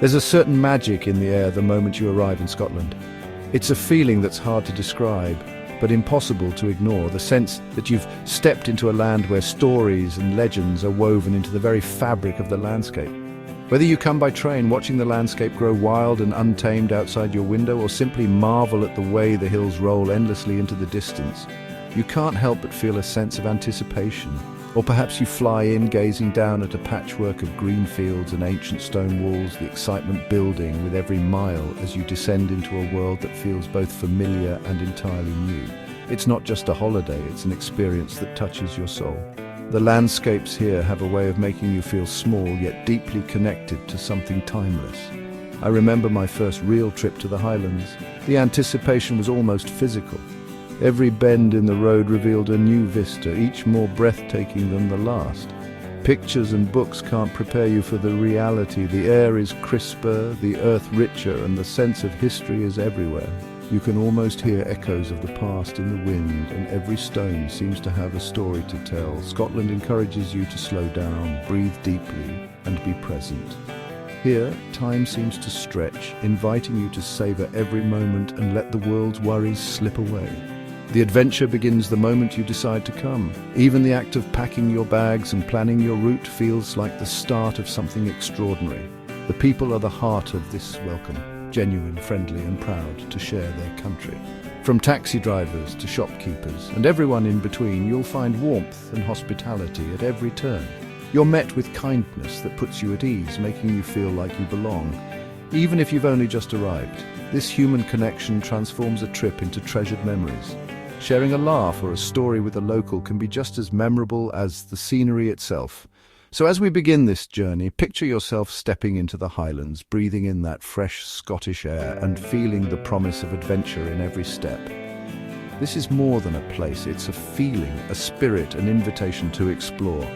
There's a certain magic in the air the moment you arrive in Scotland. It's a feeling that's hard to describe, but impossible to ignore, the sense that you've stepped into a land where stories and legends are woven into the very fabric of the landscape. Whether you come by train, watching the landscape grow wild and untamed outside your window, or simply marvel at the way the hills roll endlessly into the distance, you can't help but feel a sense of anticipation. Or perhaps you fly in, gazing down at a patchwork of green fields and ancient stone walls, the excitement building with every mile as you descend into a world that feels both familiar and entirely new. It's not just a holiday, it's an experience that touches your soul. The landscapes here have a way of making you feel small yet deeply connected to something timeless. I remember my first real trip to the Highlands. The anticipation was almost physical. Every bend in the road revealed a new vista, each more breathtaking than the last. Pictures and books can't prepare you for the reality. The air is crisper, the earth richer, and the sense of history is everywhere. You can almost hear echoes of the past in the wind, and every stone seems to have a story to tell. Scotland encourages you to slow down, breathe deeply, and be present. Here, time seems to stretch, inviting you to savor every moment and let the world's worries slip away. The adventure begins the moment you decide to come. Even the act of packing your bags and planning your route feels like the start of something extraordinary. The people are the heart of this welcome, genuine, friendly and proud to share their country. From taxi drivers to shopkeepers and everyone in between, you'll find warmth and hospitality at every turn. You're met with kindness that puts you at ease, making you feel like you belong. Even if you've only just arrived, this human connection transforms a trip into treasured memories. Sharing a laugh or a story with a local can be just as memorable as the scenery itself. So as we begin this journey, picture yourself stepping into the Highlands, breathing in that fresh Scottish air and feeling the promise of adventure in every step. This is more than a place, it's a feeling, a spirit, an invitation to explore.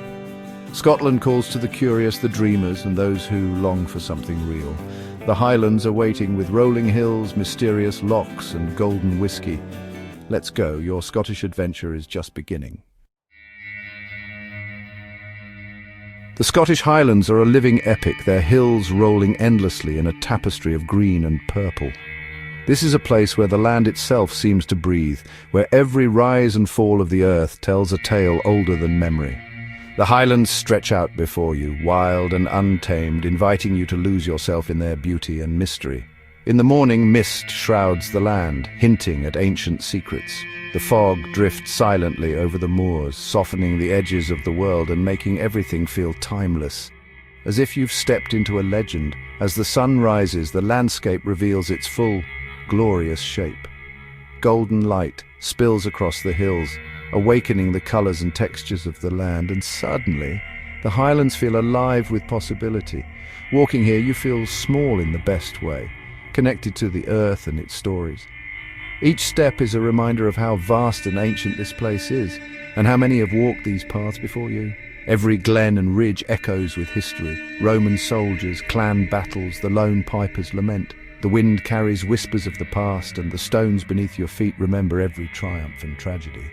Scotland calls to the curious, the dreamers, and those who long for something real. The Highlands are waiting with rolling hills, mysterious lochs, and golden whiskey. Let's go, your Scottish adventure is just beginning. The Scottish Highlands are a living epic, their hills rolling endlessly in a tapestry of green and purple. This is a place where the land itself seems to breathe, where every rise and fall of the earth tells a tale older than memory. The Highlands stretch out before you, wild and untamed, inviting you to lose yourself in their beauty and mystery. In the morning, mist shrouds the land, hinting at ancient secrets. The fog drifts silently over the moors, softening the edges of the world and making everything feel timeless. As if you've stepped into a legend, as the sun rises, the landscape reveals its full, glorious shape. Golden light spills across the hills, awakening the colors and textures of the land, and suddenly, the Highlands feel alive with possibility. Walking here, you feel small in the best way, connected to the earth and its stories. Each step is a reminder of how vast and ancient this place is, and how many have walked these paths before you. Every glen and ridge echoes with history. Roman soldiers, clan battles, the lone piper's lament. The wind carries whispers of the past, and the stones beneath your feet remember every triumph and tragedy.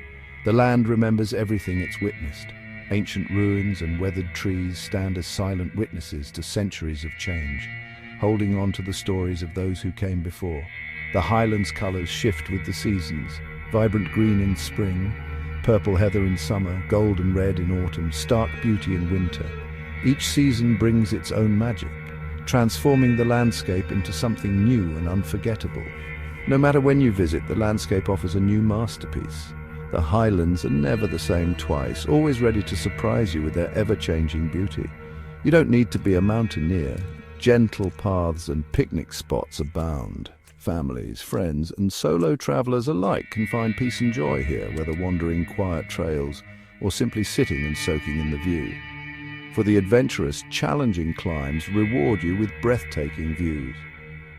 The land remembers everything it's witnessed. Ancient ruins and weathered trees stand as silent witnesses to centuries of change, holding on to the stories of those who came before. The Highlands' colours shift with the seasons, vibrant green in spring, purple heather in summer, golden red in autumn, stark beauty in winter. Each season brings its own magic, transforming the landscape into something new and unforgettable. No matter when you visit, the landscape offers a new masterpiece. The Highlands are never the same twice, always ready to surprise you with their ever-changing beauty. You don't need to be a mountaineer. Gentle paths and picnic spots abound. Families, friends, and solo travelers alike can find peace and joy here, whether wandering quiet trails or simply sitting and soaking in the view. For the adventurous, challenging climbs reward you with breathtaking views.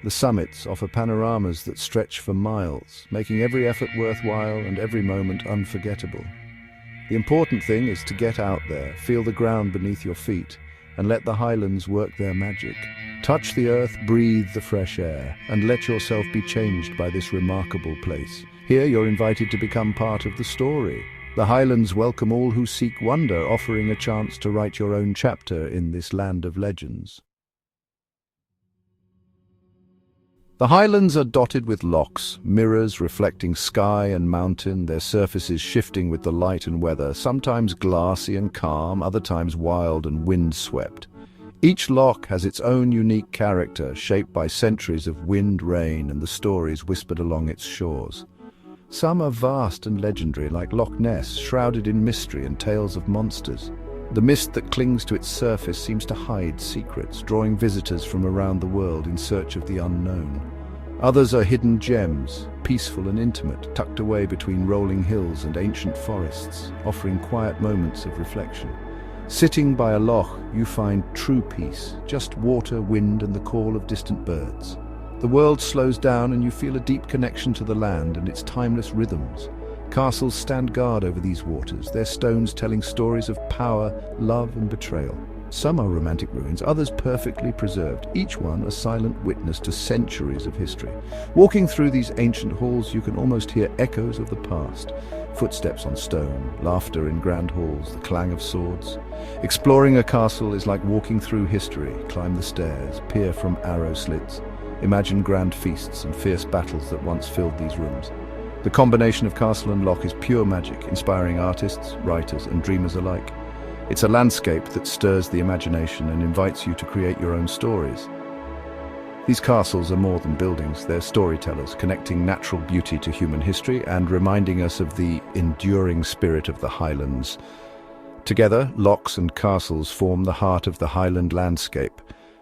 The summits offer panoramas that stretch for miles, making every effort worthwhile and every moment unforgettable. The important thing is to get out there, feel the ground beneath your feet, and let the Highlands work their magic. Touch the earth, breathe the fresh air, and let yourself be changed by this remarkable place. Here you're invited to become part of the story. The Highlands welcome all who seek wonder, offering a chance to write your own chapter in this land of legends. The Highlands are dotted with lochs, mirrors reflecting sky and mountain, their surfaces shifting with the light and weather, sometimes glassy and calm, other times wild and wind-swept. Each loch has its own unique character, shaped by centuries of wind, rain, and the stories whispered along its shores. Some are vast and legendary, like Loch Ness, shrouded in mystery and tales of monsters. The mist that clings to its surface seems to hide secrets, drawing visitors from around the world in search of the unknown. Others are hidden gems, peaceful and intimate, tucked away between rolling hills and ancient forests, offering quiet moments of reflection. Sitting by a loch, you find true peace, just water, wind, and the call of distant birds. The world slows down and you feel a deep connection to the land and its timeless rhythms. Castles stand guard over these waters, their stones telling stories of power, love, and betrayal. Some are romantic ruins, others perfectly preserved, each one a silent witness to centuries of history. Walking through these ancient halls, you can almost hear echoes of the past. Footsteps on stone, laughter in grand halls, the clang of swords. Exploring a castle is like walking through history. Climb the stairs, peer from arrow slits. Imagine grand feasts and fierce battles that once filled these rooms. The combination of castle and loch is pure magic, inspiring artists, writers, and dreamers alike. It's a landscape that stirs the imagination and invites you to create your own stories. These castles are more than buildings, they're storytellers, connecting natural beauty to human history and reminding us of the enduring spirit of the Highlands. Together, lochs and castles form the heart of the Highland landscape,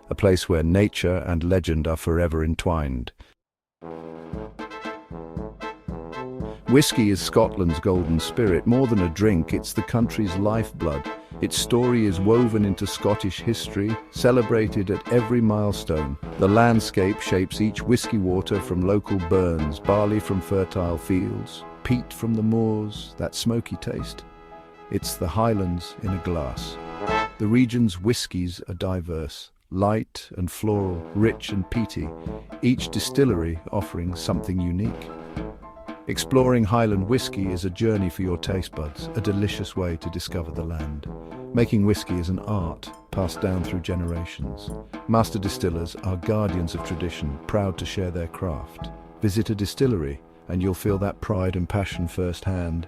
a place where nature and legend are forever entwined. Whisky is Scotland's golden spirit. More than a drink, it's the country's lifeblood. Its story is woven into Scottish history, celebrated at every milestone. The landscape shapes each whisky water from local burns, barley from fertile fields, peat from the moors, that smoky taste. It's the Highlands in a glass. The region's whiskies are diverse, light and floral, rich and peaty, each distillery offering something unique. Exploring Highland whisky is a journey for your taste buds, a delicious way to discover the land. Making whisky is an art passed down through generations. Master distillers are guardians of tradition, proud to share their craft. Visit a distillery and you'll feel that pride and passion firsthand.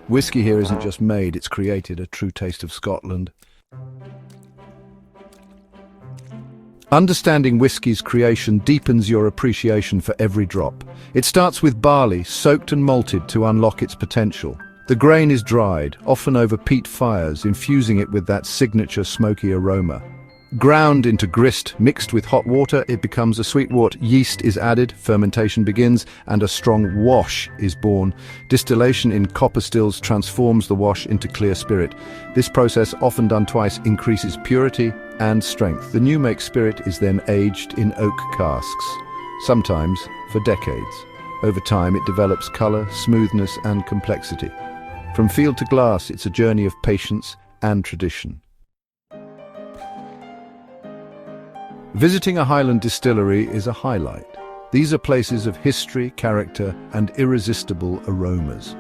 Whisky here isn't just made, it's created, a true taste of Scotland. Understanding whisky's creation deepens your appreciation for every drop. It starts with barley, soaked and malted to unlock its potential. The grain is dried, often over peat fires, infusing it with that signature smoky aroma. Ground into grist, mixed with hot water, it becomes a sweet wort. Yeast is added, fermentation begins, and a strong wash is born. Distillation in copper stills transforms the wash into clear spirit. This process, often done twice, increases purity and strength. The new make spirit is then aged in oak casks, sometimes for decades. Over time, it develops color, smoothness, and complexity. From field to glass, it's a journey of patience and tradition. Visiting a Highland distillery is a highlight. These are places of history, character, and irresistible aromas.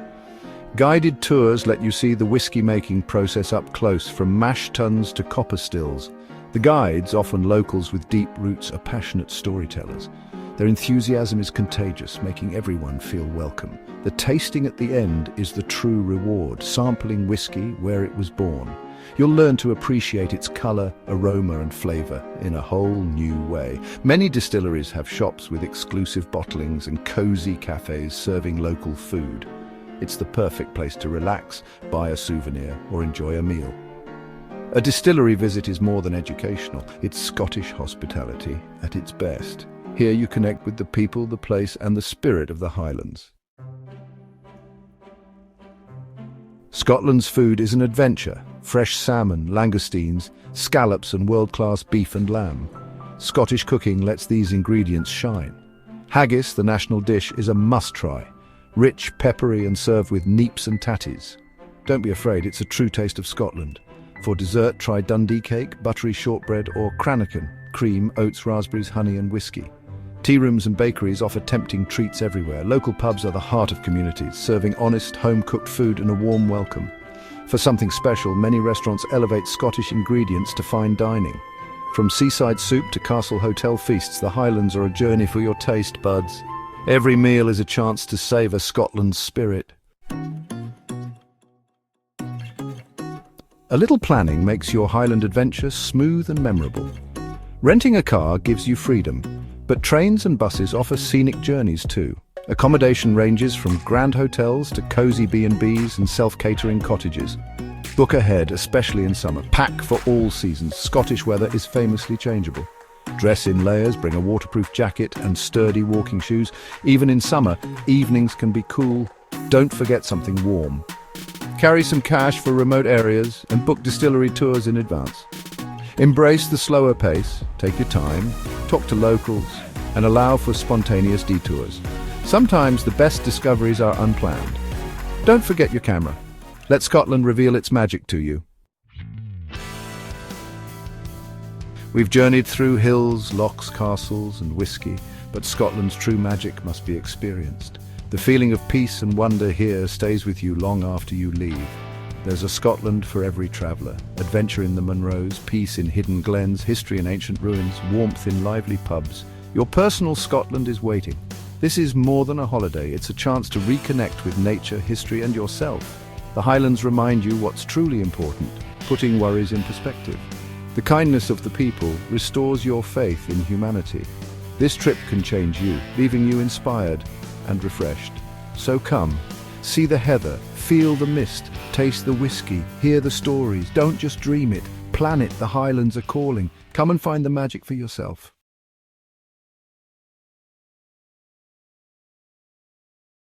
Guided tours let you see the whisky-making process up close, from mash tuns to copper stills. The guides, often locals with deep roots, are passionate storytellers. Their enthusiasm is contagious, making everyone feel welcome. The tasting at the end is the true reward, sampling whisky where it was born. You'll learn to appreciate its color, aroma, and flavor in a whole new way. Many distilleries have shops with exclusive bottlings and cozy cafes serving local food. It's the perfect place to relax, buy a souvenir, or enjoy a meal. A distillery visit is more than educational. It's Scottish hospitality at its best. Here you connect with the people, the place, and the spirit of the Highlands. Scotland's food is an adventure. Fresh salmon, langoustines, scallops, and world-class beef and lamb. Scottish cooking lets these ingredients shine. Haggis, the national dish, is a must-try. Rich, peppery, and served with neeps and tatties. Don't be afraid, it's a true taste of Scotland. For dessert, try Dundee cake, buttery shortbread, or cranachan, cream, oats, raspberries, honey, and whiskey. Tea rooms and bakeries offer tempting treats everywhere. Local pubs are the heart of communities, serving honest, home-cooked food and a warm welcome. For something special, many restaurants elevate Scottish ingredients to fine dining. From seaside soup to castle hotel feasts, the Highlands are a journey for your taste buds. Every meal is a chance to savour Scotland's spirit. A little planning makes your Highland adventure smooth and memorable. Renting a car gives you freedom, but trains and buses offer scenic journeys too. Accommodation ranges from grand hotels to cosy B&Bs and self-catering cottages. Book ahead, especially in summer. Pack for all seasons. Scottish weather is famously changeable. Dress in layers, bring a waterproof jacket and sturdy walking shoes. Even in summer, evenings can be cool. Don't forget something warm. Carry some cash for remote areas and book distillery tours in advance. Embrace the slower pace, take your time, talk to locals, and allow for spontaneous detours. Sometimes the best discoveries are unplanned. Don't forget your camera. Let Scotland reveal its magic to you. We've journeyed through hills, lochs, castles, and whiskey, but Scotland's true magic must be experienced. The feeling of peace and wonder here stays with you long after you leave. There's a Scotland for every traveller. Adventure in the Munros, peace in hidden glens, history in ancient ruins, warmth in lively pubs. Your personal Scotland is waiting. This is more than a holiday, it's a chance to reconnect with nature, history and yourself. The Highlands remind you what's truly important, putting worries in perspective. The kindness of the people restores your faith in humanity. This trip can change you, leaving you inspired and refreshed. So come, see the heather, feel the mist, taste the whiskey, hear the stories. Don't just dream it, plan it. The Highlands are calling. Come and find the magic for yourself.